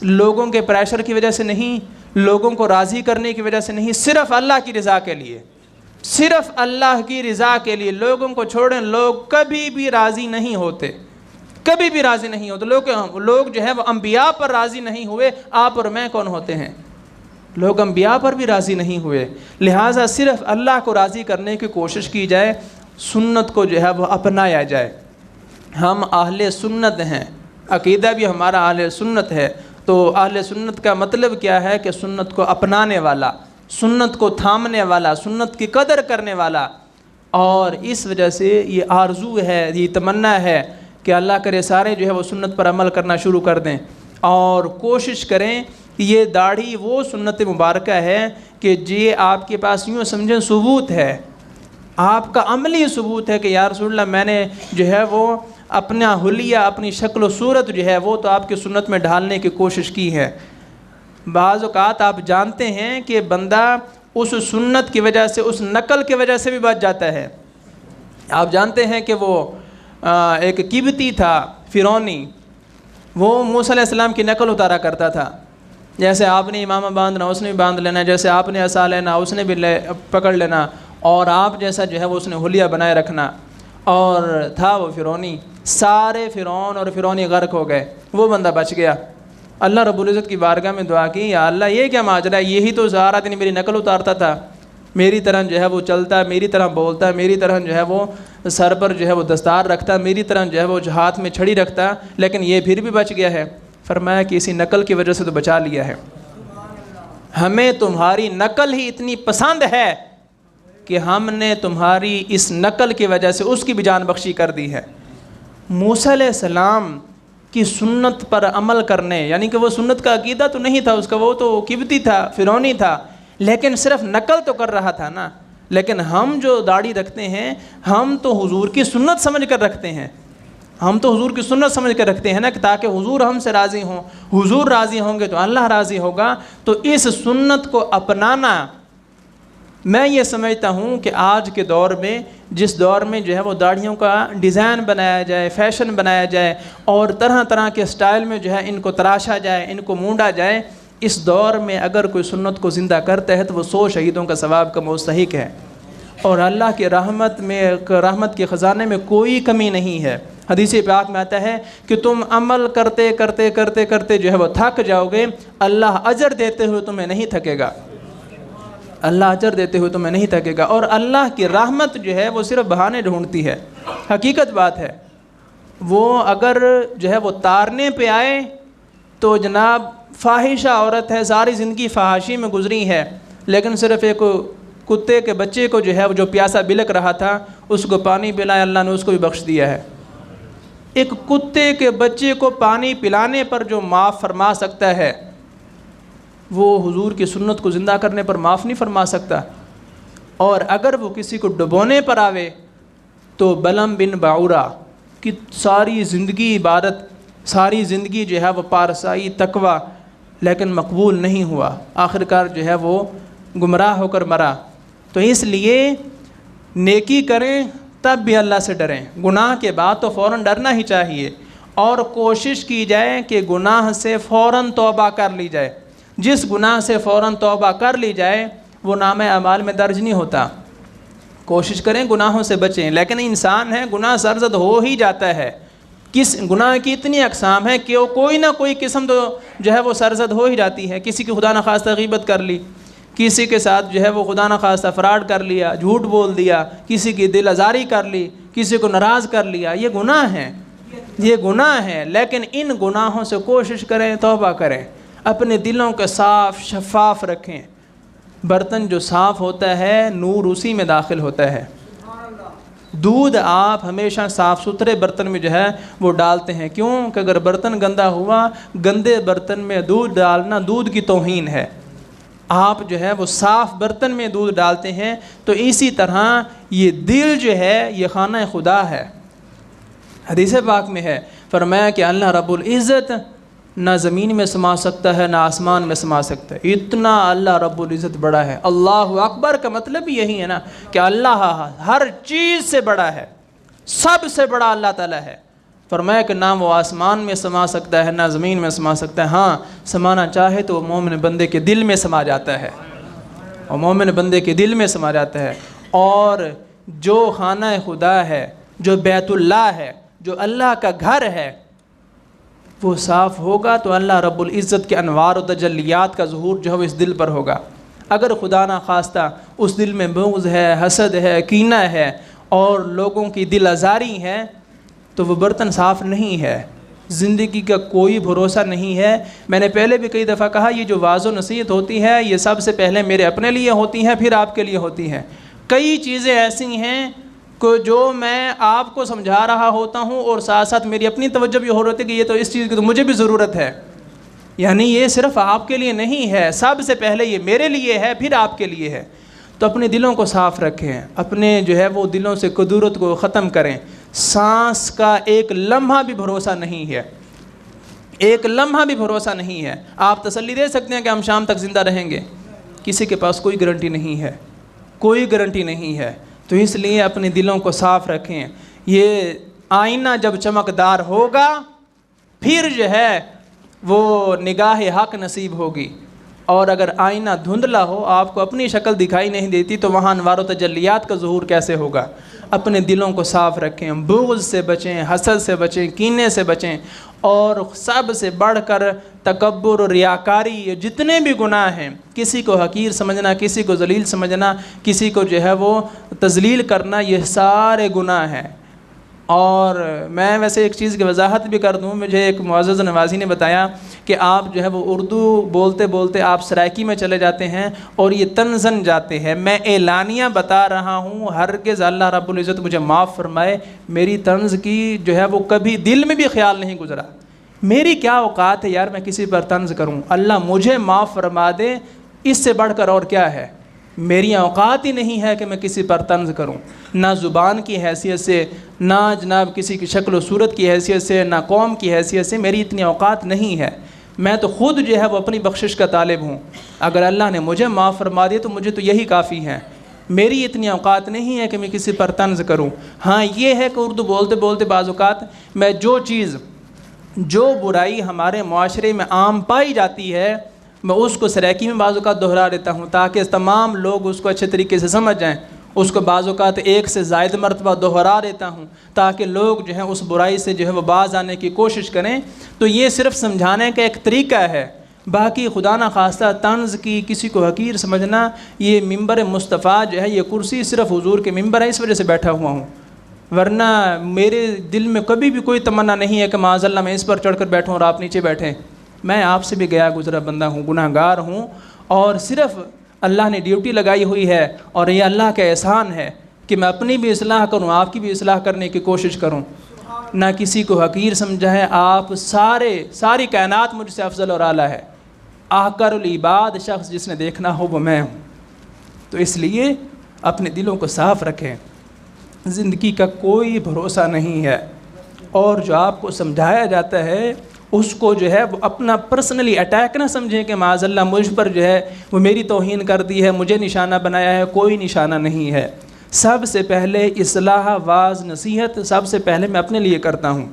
لوگوں کے پریشر کی وجہ سے نہیں، لوگوں کو راضی کرنے کی وجہ سے نہیں، صرف اللہ کی رضا کے لیے، صرف اللہ کی رضا کے لیے۔ لوگوں کو چھوڑیں، لوگ کبھی بھی راضی نہیں ہوتے، کبھی بھی راضی نہیں ہوتے۔ لوگ جو ہے وہ انبیاء پر راضی نہیں ہوئے، آپ اور میں کون ہوتے ہیں؟ لوگ انبیاء پر بھی راضی نہیں ہوئے، لہٰذا صرف اللہ کو راضی کرنے کی کوشش کی جائے، سنت کو جو ہے وہ اپنایا جائے۔ ہم اہل سنت ہیں، عقیدہ بھی ہمارا اہل سنت ہے، تو اہل سنت کا مطلب کیا ہے کہ سنت کو اپنانے والا، سنت کو تھامنے والا، سنت کی قدر کرنے والا۔ اور اس وجہ سے یہ آرزو ہے، یہ تمنا ہے کہ اللہ کرے سارے جو ہے وہ سنت پر عمل کرنا شروع کر دیں، اور کوشش کریں یہ داڑھی وہ سنت مبارکہ ہے کہ یہ آپ کے پاس یوں سمجھیں ثبوت ہے، آپ کا عملی ثبوت ہے کہ یا رسول اللہ میں نے جو ہے وہ اپنا حلیہ، اپنی شکل و صورت جو ہے وہ تو آپ کی سنت میں ڈھالنے کی کوشش کی ہے۔ بعض اوقات آپ جانتے ہیں کہ بندہ اس سنت کی وجہ سے، اس نقل کی وجہ سے بھی بچ جاتا ہے۔ آپ جانتے ہیں کہ وہ ایک قبطی تھا، فرعونی، وہ موسیٰ علیہ السلام کی نقل اتارا کرتا تھا، جیسے آپ نے امامہ باندھنا اس نے بھی باندھ لینا، جیسے آپ نے عصا لینا اس نے بھی پکڑ لینا، اور آپ جیسا جو ہے وہ اس نے حلیہ بنائے رکھنا، اور تھا وہ فرعونی۔ سارے فرعون اور فرعونی غرق ہو گئے، وہ بندہ بچ گیا۔ اللہ رب العزت کی بارگاہ میں دعا کی، یا اللہ یہ کیا ماجرا ہے، یہی تو سارا دن میری نقل اتارتا تھا، میری طرح جو ہے وہ چلتا، میری طرح بولتا، میری طرح جو ہے وہ سر پر جو ہے وہ دستار رکھتا، میری طرح جو ہے وہ ہاتھ میں چھڑی رکھتا، لیکن یہ پھر بھی بچ گیا ہے۔ فرمایا کہ اسی نقل کی وجہ سے تو بچا لیا ہے۔ ہمیں تمہاری نقل ہی اتنی پسند ہے کہ ہم نے تمہاری اس نقل کی وجہ سے اس کی بھی جان بخشی کر دی ہے۔ موسیٰ علیہ السلام کی سنت پر عمل کرنے، یعنی کہ وہ سنت کا عقیدہ تو نہیں تھا اس کا، وہ تو قبطی تھا، فرعونی تھا، لیکن صرف نقل تو کر رہا تھا نا۔ لیکن ہم جو داڑھی رکھتے ہیں ہم تو حضور کی سنت سمجھ کر رکھتے ہیں، ہم تو حضور کی سنت سمجھ کر رکھتے ہیں نا، کہ تاکہ حضور ہم سے راضی ہوں، حضور راضی ہوں گے تو اللہ راضی ہوگا۔ تو اس سنت کو اپنانا، میں یہ سمجھتا ہوں کہ آج کے دور میں، جس دور میں جو ہے وہ داڑھیوں کا ڈیزائن بنایا جائے، فیشن بنایا جائے، اور طرح طرح کے سٹائل میں جو ہے ان کو تراشا جائے، ان کو مونڈا جائے، اس دور میں اگر کوئی سنت کو زندہ کرتا ہے تو وہ 100 شہیدوں کا ثواب کا مستحق ہے، اور اللہ کی رحمت کے خزانے میں کوئی کمی نہیں ہے۔ حدیث پاک میں آتا ہے کہ تم عمل کرتے کرتے کرتے کرتے جو ہے وہ تھک جاؤ گے، اللہ اجر دیتے ہوئے تمہیں نہیں تھکے گا، اللہ اجر دیتے ہوئے تمہیں نہیں تھکے گا۔ اور اللہ کی رحمت جو ہے وہ صرف بہانے ڈھونڈتی ہے، حقیقت بات ہے۔ وہ اگر جو ہے وہ تارنے پہ آئے تو جناب فاحشہ عورت ہے، ساری زندگی فحاشی میں گزری ہے، لیکن صرف ایک کتے کے بچے کو جو ہے جو پیاسا بلک رہا تھا اس کو پانی پلایا، اللہ نے اس کو بھی بخش دیا ہے۔ ایک کتے کے بچے کو پانی پلانے پر جو معاف فرما سکتا ہے، وہ حضور کی سنت کو زندہ کرنے پر معاف نہیں فرما سکتا۔ اور اگر وہ کسی کو ڈبونے پر آوے تو بلم بن باورا کی ساری زندگی عبادت، ساری زندگی جو ہے وہ پارسائی تقوی، لیکن مقبول نہیں ہوا، آخرکار جو ہے وہ گمراہ ہو کر مرا۔ تو اس لیے نیکی کریں تب بھی اللہ سے ڈریں، گناہ کے بعد تو فوراً ڈرنا ہی چاہیے، اور کوشش کی جائے کہ گناہ سے فوراً توبہ کر لی جائے۔ جس گناہ سے فوراً توبہ کر لی جائے وہ نامہ اعمال میں درج نہیں ہوتا۔ کوشش کریں گناہوں سے بچیں، لیکن انسان ہے گناہ سرزد ہو ہی جاتا ہے۔ کس گناہ کی اتنی اقسام ہے کہ کوئی نہ کوئی قسم تو جو ہے وہ سرزد ہو ہی جاتی ہے۔ کسی کی خدا نخواستہ غیبت کر لی، کسی کے ساتھ جو ہے وہ خدا نخواستہ فراڈ کر لیا، جھوٹ بول دیا، کسی کی دل آزاری کر لی، کسی کو ناراض کر لیا، یہ گناہ ہیں، یہ گناہ ہیں۔ لیکن ان گناہوں سے کوشش کریں توبہ کریں، اپنے دلوں کو صاف شفاف رکھیں۔ برتن جو صاف ہوتا ہے نور اسی میں داخل ہوتا ہے۔ دودھ آپ ہمیشہ صاف ستھرے برتن میں جو ہے وہ ڈالتے ہیں، کیوں کہ اگر برتن گندا ہوا، گندے برتن میں دودھ ڈالنا دودھ کی توہین ہے۔ آپ جو ہے وہ صاف برتن میں دودھ ڈالتے ہیں، تو اسی طرح یہ دل جو ہے یہ خانہ خدا ہے۔ حدیث پاک میں ہے، فرمایا کہ اللہ رب العزت نہ زمین میں سما سکتا ہے نہ آسمان میں سما سکتا ہے، اتنا اللہ رب العزت بڑا ہے۔ اللہ اکبر کا مطلب یہی ہے نا کہ اللہ ہر چیز سے بڑا ہے، سب سے بڑا اللہ تعالیٰ ہے۔ فرمایا کہ نہ وہ آسمان میں سما سکتا ہے نہ زمین میں سما سکتا ہے، ہاں سمانا چاہے تو وہ مومن بندے کے دل میں سما جاتا ہے، اور مومن بندے کے دل میں سما جاتا ہے۔ اور جو خانہ خدا ہے، جو بیت اللہ ہے، جو اللہ کا گھر ہے، وہ صاف ہوگا تو اللہ رب العزت کے انوار و تجلیات کا ظہور جو ہے وہ اس دل پر ہوگا۔ اگر خدا نہ خواستہ اس دل میں بغض ہے، حسد ہے، کینہ ہے، اور لوگوں کی دل آزاری ہے، تو وہ برتن صاف نہیں ہے، زندگی کا کوئی بھروسہ نہیں ہے۔ میں نے پہلے بھی کئی دفعہ کہا، یہ جو واعظ و نصیحت ہوتی ہے یہ سب سے پہلے میرے اپنے لیے ہوتی ہے، پھر آپ کے لیے ہوتی ہے۔ کئی چیزیں ایسی ہیں کہ جو میں آپ کو سمجھا رہا ہوتا ہوں، اور ساتھ ساتھ میری اپنی توجہ بھی ہو رہی ہے کہ یہ تو اس چیز کی تو مجھے بھی ضرورت ہے، یعنی یہ صرف آپ کے لیے نہیں ہے، سب سے پہلے یہ میرے لیے ہے، پھر آپ کے لیے ہے۔ تو اپنے دلوں کو صاف رکھیں، اپنے جو ہے وہ دلوں سے کدورت کو ختم کریں۔ سانس کا ایک لمحہ بھی بھروسہ نہیں ہے، ایک لمحہ بھی بھروسہ نہیں ہے۔ آپ تسلی دے سکتے ہیں کہ ہم شام تک زندہ رہیں گے، کسی کے پاس کوئی گارنٹی نہیں ہے، کوئی گارنٹی نہیں ہے۔ تو اس لیے اپنے دلوں کو صاف رکھیں۔ یہ آئینہ جب چمکدار ہوگا پھر جو ہے وہ نگاہ حق نصیب ہوگی، اور اگر آئینہ دھندلا ہو، آپ کو اپنی شکل دکھائی نہیں دیتی، تو وہاں انوار و تجلیات کا ظہور کیسے ہوگا؟ اپنے دلوں کو صاف رکھیں، بغض سے بچیں، حسد سے بچیں، کینے سے بچیں، اور سب سے بڑھ کر تکبر اور ریاکاری، یہ جتنے بھی گناہ ہیں، کسی کو حقیر سمجھنا، کسی کو ذلیل سمجھنا، کسی کو جو ہے وہ تذلیل کرنا، یہ سارے گناہ ہیں۔ اور میں ویسے ایک چیز کی وضاحت بھی کر دوں، مجھے ایک معزز نوازی نے بتایا کہ آپ جو ہے وہ اردو بولتے بولتے آپ سرائکی میں چلے جاتے ہیں اور یہ طنزاً جاتے ہیں۔ میں اعلانیہ بتا رہا ہوں، ہرگز اللہ رب العزت مجھے معاف فرمائے، میری طنز کی جو ہے وہ کبھی دل میں بھی خیال نہیں گزرا۔ میری کیا اوقات ہے یار میں کسی پر طنز کروں، اللہ مجھے معاف فرما دے، اس سے بڑھ کر اور کیا ہے؟ میری اوقات ہی نہیں ہے کہ میں کسی پر طنز کروں، نہ زبان کی حیثیت سے، نہ جناب کسی کی شکل و صورت کی حیثیت سے، نہ قوم کی حیثیت سے، میری اتنی اوقات نہیں ہے۔ میں تو خود جو ہے وہ اپنی بخشش کا طالب ہوں، اگر اللہ نے مجھے معاف فرما دیا تو مجھے تو یہی کافی ہے۔ میری اتنی اوقات نہیں ہے کہ میں کسی پر طنز کروں۔ ہاں یہ ہے کہ اردو بولتے بولتے بعض اوقات میں جو برائی ہمارے معاشرے میں عام پائی جاتی ہے، میں اس کو سرائکی میں بعض اوقات دہرا دیتا ہوں تاکہ تمام لوگ اس کو اچھے طریقے سے سمجھ جائیں۔ اس کو بعض اوقات ایک سے زائد مرتبہ دہرا دیتا ہوں تاکہ لوگ جو ہیں اس برائی سے جو ہے وہ باز آنے کی کوشش کریں۔ تو یہ صرف سمجھانے کا ایک طریقہ ہے، باقی خدا نہ خواستہ طنز کی، کسی کو حقیر سمجھنا، یہ ممبر مصطفیٰ جو ہے، یہ کرسی صرف حضور کے ممبر ہے، اس وجہ سے بیٹھا ہوا ہوں، ورنہ میرے دل میں کبھی بھی کوئی تمنا نہیں ہے کہ معاذ اللہ میں اس پر چڑھ کر بیٹھوں اور آپ نیچے بیٹھیں۔ میں آپ سے بھی گیا گزرا بندہ ہوں، گناہ گار ہوں، اور صرف اللہ نے ڈیوٹی لگائی ہوئی ہے، اور یہ اللہ کا احسان ہے کہ میں اپنی بھی اصلاح کروں، آپ کی بھی اصلاح کرنے کی کوشش کروں، نہ کسی کو حقیر سمجھا ہے۔ آپ ساری کائنات مجھ سے افضل اور اعلیٰ ہے، آقر العباد شخص جس نے دیکھنا ہو وہ میں ہوں۔ تو اس لیے اپنے دلوں کو صاف رکھیں، زندگی کا کوئی بھروسہ نہیں ہے، اور جو آپ کو سمجھایا جاتا ہے اس کو جو ہے وہ اپنا پرسنلی اٹیک نہ سمجھیں کہ معاذ اللہ مجھ پر جو ہے وہ میری توہین کر دی ہے، مجھے نشانہ بنایا ہے۔ کوئی نشانہ نہیں ہے۔ سب سے پہلے اصلاح، واعظ، نصیحت سب سے پہلے میں اپنے لیے کرتا ہوں،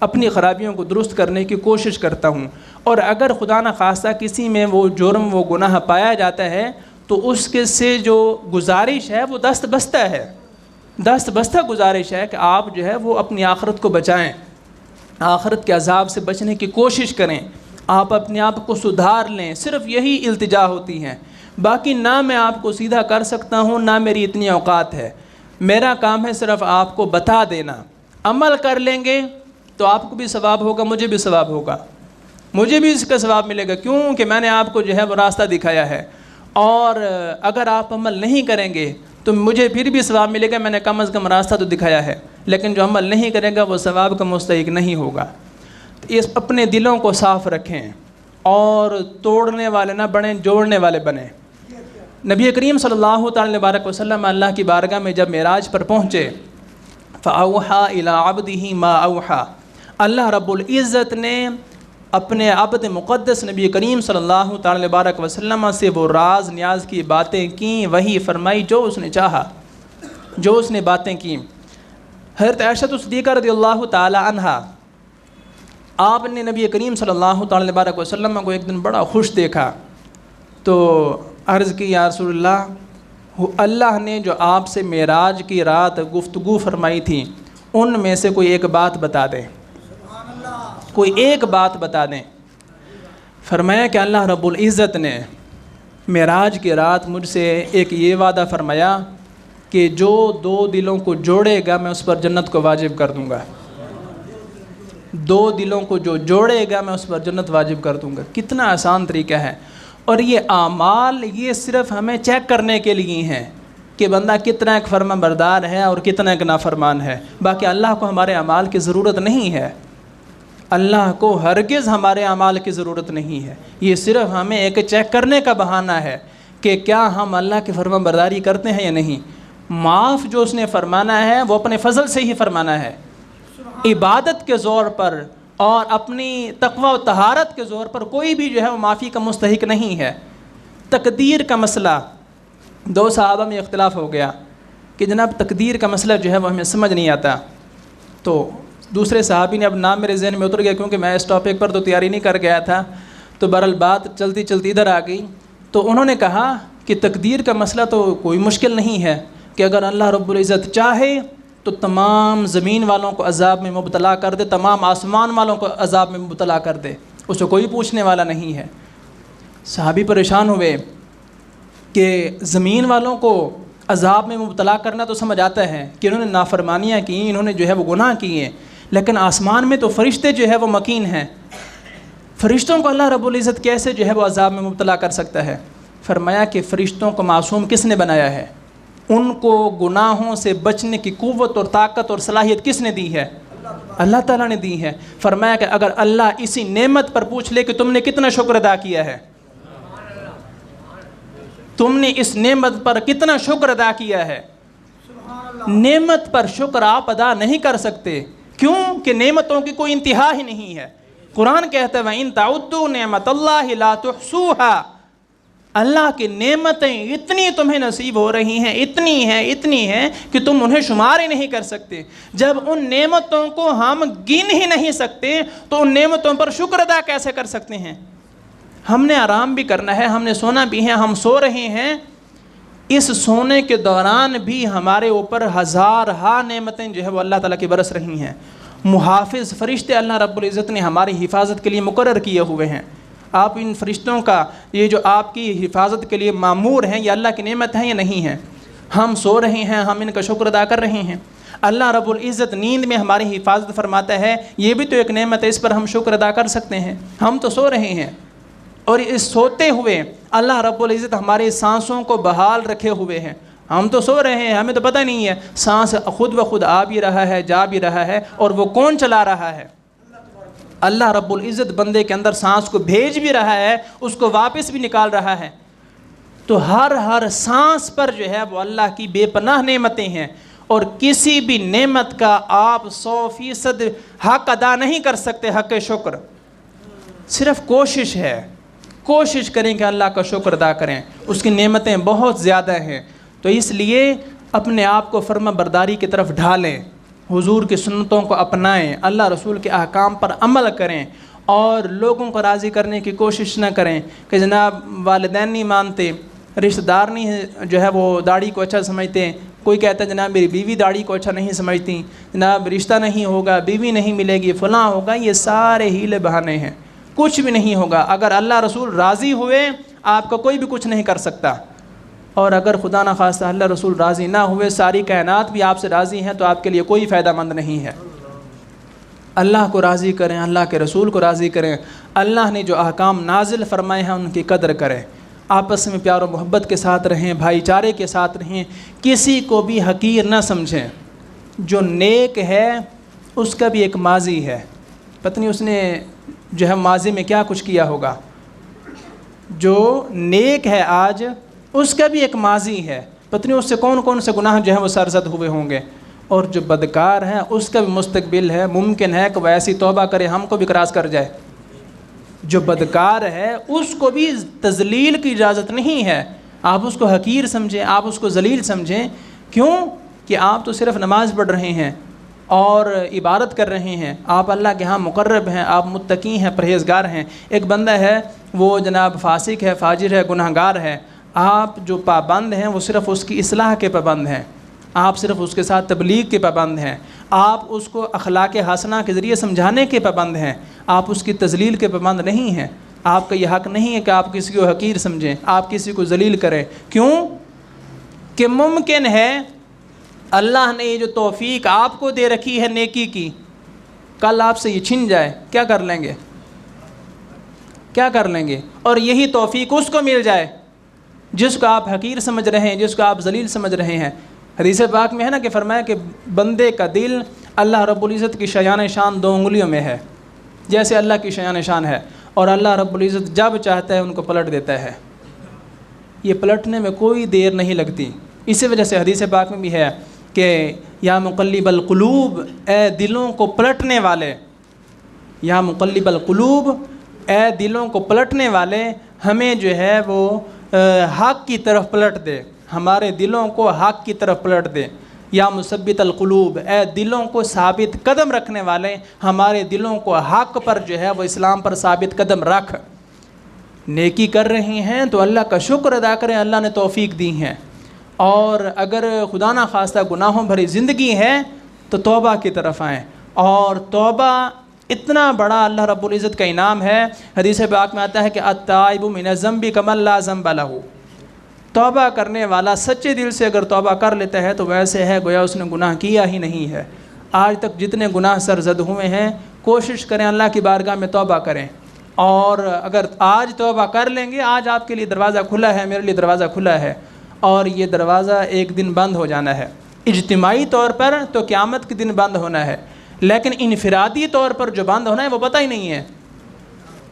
اپنی خرابیوں کو درست کرنے کی کوشش کرتا ہوں، اور اگر خدا نہ خواستہ کسی میں وہ جرم، وہ گناہ پایا جاتا ہے تو اس کے سے جو گزارش ہے وہ دست بستہ ہے، دست بستہ گزارش ہے کہ آپ جو ہے وہ اپنی آخرت کو بچائیں، آخرت کے عذاب سے بچنے کی کوشش کریں، آپ اپنے آپ کو سدھار لیں، صرف یہی التجا ہوتی ہے۔ باقی نہ میں آپ کو سیدھا کر سکتا ہوں، نہ میری اتنی اوقات ہے۔ میرا کام ہے صرف آپ کو بتا دینا، عمل کر لیں گے تو آپ کو بھی ثواب ہوگا، مجھے بھی ثواب ہوگا، مجھے بھی اس کا ثواب ملے گا، کیوں کہ میں نے آپ کو جو ہے وہ راستہ دکھایا ہے۔ اور اگر آپ عمل نہیں کریں گے تو مجھے پھر بھی ثواب ملے گا، میں نے کم از کم راستہ تو دکھایا ہے، لیکن جو عمل نہیں کرے گا وہ ثواب کا مستحق نہیں ہوگا۔ اس اپنے دلوں کو صاف رکھیں، اور توڑنے والے نہ بنیں، جوڑنے والے بنیں۔ نبی کریم صلی اللہ تعالی وبارک وسلم اللہ کی بارگاہ میں جب معراج پر پہنچے، فَأَوْحَىٰ إِلَىٰ عَبْدِهِ مَا أَوْحَىٰ، اللہ رب العزت نے اپنے عبد مقدس نبی کریم صلی اللہ تعالی وبارک وسلم سے وہ راز نیاز کی باتیں کیں، وہی فرمائی جو اس نے چاہا، جو اس نے باتیں کیں۔ حضرت عائشہ صدیقہ رضی اللہ تعالی عنہا، آپ نے نبی کریم صلی اللہ تعالی وبارک وسلم کو ایک دن بڑا خوش دیکھا، تو عرض کی یا رسول اللہ، اللہ نے جو آپ سے معراج کی رات گفتگو فرمائی تھی ان میں سے کوئی ایک بات بتا دیں، کوئی ایک بات بتا دیں۔ فرمایا کہ اللہ رب العزت نے معراج کی رات مجھ سے ایک یہ وعدہ فرمایا کہ جو دو دلوں کو جوڑے گا میں اس پر جنت کو واجب کر دوں گا، دو دلوں کو جو جوڑے گا میں اس پر جنت واجب کر دوں گا۔ کتنا آسان طریقہ ہے، اور یہ اعمال یہ صرف ہمیں چیک کرنے کے لیے ہیں کہ بندہ کتنا ایک فرما بردار ہے اور کتنا ایک نافرمان ہے، باقی اللہ کو ہمارے اعمال کی ضرورت نہیں ہے۔ اللہ کو ہرگز ہمارے اعمال کی ضرورت نہیں ہے، یہ صرف ہمیں ایک چیک کرنے کا بہانہ ہے کہ کیا ہم اللہ کی فرما برداری کرتے ہیں یا نہیں۔ معاف جو اس نے فرمانا ہے وہ اپنے فضل سے ہی فرمانا ہے، عبادت کے زور پر اور اپنی تقوی و طہارت کے زور پر کوئی بھی جو ہے وہ معافی کا مستحق نہیں ہے۔ تقدیر کا مسئلہ، دو صحابہ میں اختلاف ہو گیا کہ جناب تقدیر کا مسئلہ جو ہے وہ ہمیں سمجھ نہیں آتا، تو دوسرے صحابی نے، اب نام میرے ذہن میں اتر گیا کیونکہ میں اس ٹاپک پر تو تیاری نہیں کر گیا تھا، تو بہرحال بات چلتی چلتی ادھر آ گئی، تو انہوں نے کہا کہ تقدیر کا مسئلہ تو کوئی مشکل نہیں ہے کہ اگر اللہ رب العزت چاہے تو تمام زمین والوں کو عذاب میں مبتلا کر دے، تمام آسمان والوں کو عذاب میں مبتلا کر دے، اس کو کوئی پوچھنے والا نہیں ہے۔ صحابی پریشان ہوئے کہ زمین والوں کو عذاب میں مبتلا کرنا تو سمجھ آتا ہے کہ انہوں نے نافرمانیاں کی، انہوں نے جو ہے وہ گناہ کیے، لیکن آسمان میں تو فرشتے جو ہے وہ مکین ہیں، فرشتوں کو اللہ رب العزت کیسے جو ہے وہ عذاب میں مبتلا کر سکتا ہے؟ فرمایا کہ فرشتوں کو معصوم کس نے بنایا ہے؟ ان کو گناہوں سے بچنے کی قوت اور طاقت اور صلاحیت کس نے دی ہے؟ اللہ تعالیٰ نے دی ہے۔ فرمایا کہ اگر اللہ اسی نعمت پر پوچھ لے کہ تم نے کتنا شکر ادا کیا ہے، تم نے اس نعمت پر کتنا شکر ادا کیا ہے، نعمت پر شکر آپ ادا نہیں کر سکتے، کیوں کہ نعمتوں کی کوئی انتہا ہی نہیں ہے۔ قرآن کہتا ہے وَإِن تَعُدُّوا نِعْمَتَ اللَّهِ لَا تُحْصُوهَا، اللہ کی نعمتیں اتنی تمہیں نصیب ہو رہی ہیں، اتنی ہیں کہ تم انہیں شمار ہی نہیں کر سکتے۔ جب ان نعمتوں کو ہم گن ہی نہیں سکتے تو ان نعمتوں پر شکر ادا کیسے کر سکتے ہیں؟ ہم نے آرام بھی کرنا ہے، ہم نے سونا بھی ہے، ہم سو رہے ہیں، اس سونے کے دوران بھی ہمارے اوپر ہزارہا نعمتیں جو ہے وہ اللہ تعالیٰ کی برس رہی ہیں۔ محافظ فرشتے اللہ رب العزت نے ہماری حفاظت کے لیے مقرر کیے ہوئے ہیں۔ آپ ان فرشتوں کا یہ جو آپ کی حفاظت کے لیے مامور ہیں، یہ اللہ کی نعمت ہے یا نہیں ہے؟ ہم سو رہے ہیں، ہم ان کا شکر ادا کر رہے ہیں۔ اللہ رب العزت نیند میں ہماری حفاظت فرماتا ہے، یہ بھی تو ایک نعمت ہے، اس پر ہم شکر ادا کر سکتے ہیں۔ ہم تو سو رہے ہیں، اور اس سوتے ہوئے اللہ رب العزت ہماری سانسوں کو بحال رکھے ہوئے ہیں۔ ہم تو سو رہے ہیں، ہمیں تو پتہ نہیں ہے سانس خود بخود آ بھی رہا ہے، جا بھی رہا ہے، اور وہ کون چلا رہا ہے؟ اللہ رب العزت بندے کے اندر سانس کو بھیج بھی رہا ہے، اس کو واپس بھی نکال رہا ہے۔ تو ہر سانس پر جو ہے وہ اللہ کی بے پناہ نعمتیں ہیں، اور کسی بھی نعمت کا آپ 100% حق ادا نہیں کر سکتے، حق شکر۔ صرف کوشش ہے، کوشش کریں کہ اللہ کا شکر ادا کریں، اس کی نعمتیں بہت زیادہ ہیں۔ تو اس لیے اپنے آپ کو فرما برداری کی طرف ڈھالیں، حضور کی سنتوں کو اپنائیں، اللہ رسول کے احکام پر عمل کریں، اور لوگوں کو راضی کرنے کی کوشش نہ کریں کہ جناب والدین نہیں مانتے، رشتہ دار نہیں جو ہے وہ داڑھی کو اچھا سمجھتے، کوئی کہتا ہے جناب میری بیوی داڑھی کو اچھا نہیں سمجھتی، جناب رشتہ نہیں ہوگا، بیوی نہیں ملے گی، فلاں ہوگا، یہ سارے ہیلے بہانے ہیں، کچھ بھی نہیں ہوگا۔ اگر اللہ رسول راضی ہوئے آپ کا کوئی بھی کچھ نہیں کر سکتا، اور اگر خدا نخواستہ اللہ رسول راضی نہ ہوئے، ساری کائنات بھی آپ سے راضی ہیں، تو آپ کے لیے کوئی فائدہ مند نہیں ہے۔ اللہ کو راضی کریں، اللہ کے رسول کو راضی کریں، اللہ نے جو احکام نازل فرمائے ہیں ان کی قدر کریں، آپس میں پیار و محبت کے ساتھ رہیں، بھائی چارے کے ساتھ رہیں، کسی کو بھی حقیر نہ سمجھیں۔ جو نیک ہے اس کا بھی ایک ماضی ہے، پتہ نہیں اس نے جو ہے ماضی میں کیا کچھ کیا ہوگا۔ جو نیک ہے آج، اس کا بھی ایک ماضی ہے، پتہ نہیں اس سے کون سے گناہ جو ہیں وہ سرزد ہوئے ہوں گے، اور جو بدکار ہے اس کا بھی مستقبل ہے، ممکن ہے کہ وہ ایسی توبہ کرے ہم کو بھی کراس کر جائے۔ جو بدکار ہے اس کو بھی تذلیل کی اجازت نہیں ہے، آپ اس کو حقیر سمجھیں، آپ اس کو ذلیل سمجھیں، کیوں کہ آپ تو صرف نماز پڑھ رہے ہیں اور عبادت کر رہے ہیں، آپ اللہ کے ہاں مقرب ہیں، آپ متقی ہیں، پرہیزگار ہیں۔ ایک بندہ ہے وہ جناب فاسق ہے، فاجر ہے، گناہگار ہے، آپ جو پابند ہیں وہ صرف اس کی اصلاح کے پابند ہیں، آپ صرف اس کے ساتھ تبلیغ کے پابند ہیں، آپ اس کو اخلاق حسنہ کے ذریعے سمجھانے کے پابند ہیں، آپ اس کی تذلیل کے پابند نہیں ہیں۔ آپ کا یہ حق نہیں ہے کہ آپ کسی کو حقیر سمجھیں، آپ کسی کو ذلیل کریں، کیوں کہ ممکن ہے اللہ نے یہ جو توفیق آپ کو دے رکھی ہے نیکی کی، کل آپ سے یہ چھن جائے، کیا کر لیں گے؟ کیا کر لیں گے؟ اور یہی توفیق اس کو مل جائے جس کو آپ حقیر سمجھ رہے ہیں، جس کو آپ ذلیل سمجھ رہے ہیں۔ حدیث پاک میں ہے نا کہ فرمایا کہ بندے کا دل اللہ رب العزت کی شایان شان 2 انگلیوں میں ہے، جیسے اللہ کی شان شان ہے، اور اللہ رب العزت جب چاہتا ہے ان کو پلٹ دیتا ہے، یہ پلٹنے میں کوئی دیر نہیں لگتی۔ اسی وجہ سے حدیث پاک میں بھی ہے کہ یا مقلب القلوب، اے دلوں کو پلٹنے والے، یا مقلب القلوب، اے دلوں کو پلٹنے والے، ہمیں جو ہے وہ حق کی طرف پلٹ دے، ہمارے دلوں کو حق کی طرف پلٹ دے۔ یا مثبت القلوب، اے دلوں کو ثابت قدم رکھنے والے، ہمارے دلوں کو حق پر جو ہے وہ اسلام پر ثابت قدم رکھ۔ نیکی کر رہے ہیں تو اللہ کا شکر ادا کریں، اللہ نے توفیق دی ہے، اور اگر خدا نہ خواستہ گناہوں بھری زندگی ہے تو توبہ کی طرف آئیں، اور توبہ اتنا بڑا اللہ رب العزت کا انعام ہے۔ حدیث پاک میں آتا ہے کہ التائب من الذنب کمن لا ذنب لہ، توبہ کرنے والا سچے دل سے اگر توبہ کر لیتا ہے تو ویسے ہے گویا اس نے گناہ کیا ہی نہیں ہے۔ آج تک جتنے گناہ سرزد ہوئے ہیں، کوشش کریں اللہ کی بارگاہ میں توبہ کریں، اور اگر آج توبہ کر لیں گے، آج آپ کے لیے دروازہ کھلا ہے، میرے لیے دروازہ کھلا ہے، اور یہ دروازہ ایک دن بند ہو جانا ہے۔ اجتماعی طور پر تو قیامت کے دن بند ہونا ہے، لیکن انفرادی طور پر جو بند ہونا ہے وہ پتہ ہی نہیں ہے۔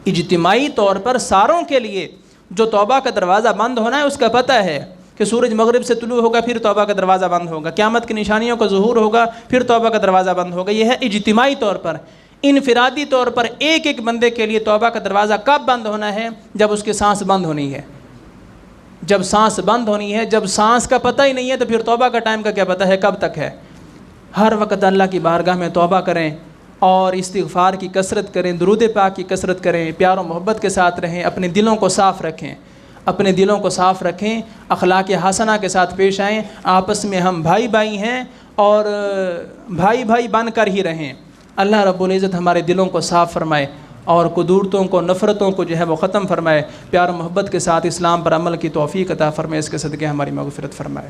اجتماعی طور پر ساروں کے لیے جو توبہ کا دروازہ بند ہونا ہے اس کا پتہ ہے کہ سورج مغرب سے طلوع ہوگا پھر توبہ کا دروازہ بند ہوگا، قیامت کی نشانیوں کا ظہور ہوگا پھر توبہ کا دروازہ بند ہوگا۔ یہ ہے اجتماعی طور پر۔ انفرادی طور پر ایک ایک بندے کے لیے توبہ کا دروازہ کب بند ہونا ہے؟ جب اس کی سانس بند ہونی ہے، جب سانس بند ہونی ہے۔ جب سانس کا پتہ ہی نہیں ہے تو پھر توبہ کا ٹائم کا کیا پتہ ہے کب تک ہے؟ ہر وقت اللہ کی بارگاہ میں توبہ کریں، اور استغفار کی کثرت کریں، درود پاک کی کثرت کریں، پیار و محبت کے ساتھ رہیں، اپنے دلوں کو صاف رکھیں، اپنے دلوں کو صاف رکھیں، اخلاق حسنہ کے ساتھ پیش آئیں، آپس میں ہم بھائی بھائی ہیں اور بھائی بھائی بن کر ہی رہیں۔ اللہ رب العزت ہمارے دلوں کو صاف فرمائے، اور قدورتوں کو، نفرتوں کو جو ہے وہ ختم فرمائے، پیار و محبت کے ساتھ اسلام پر عمل کی توفیق عطا فرمائے، اس کے صدقے ہماری مغفرت فرمائے۔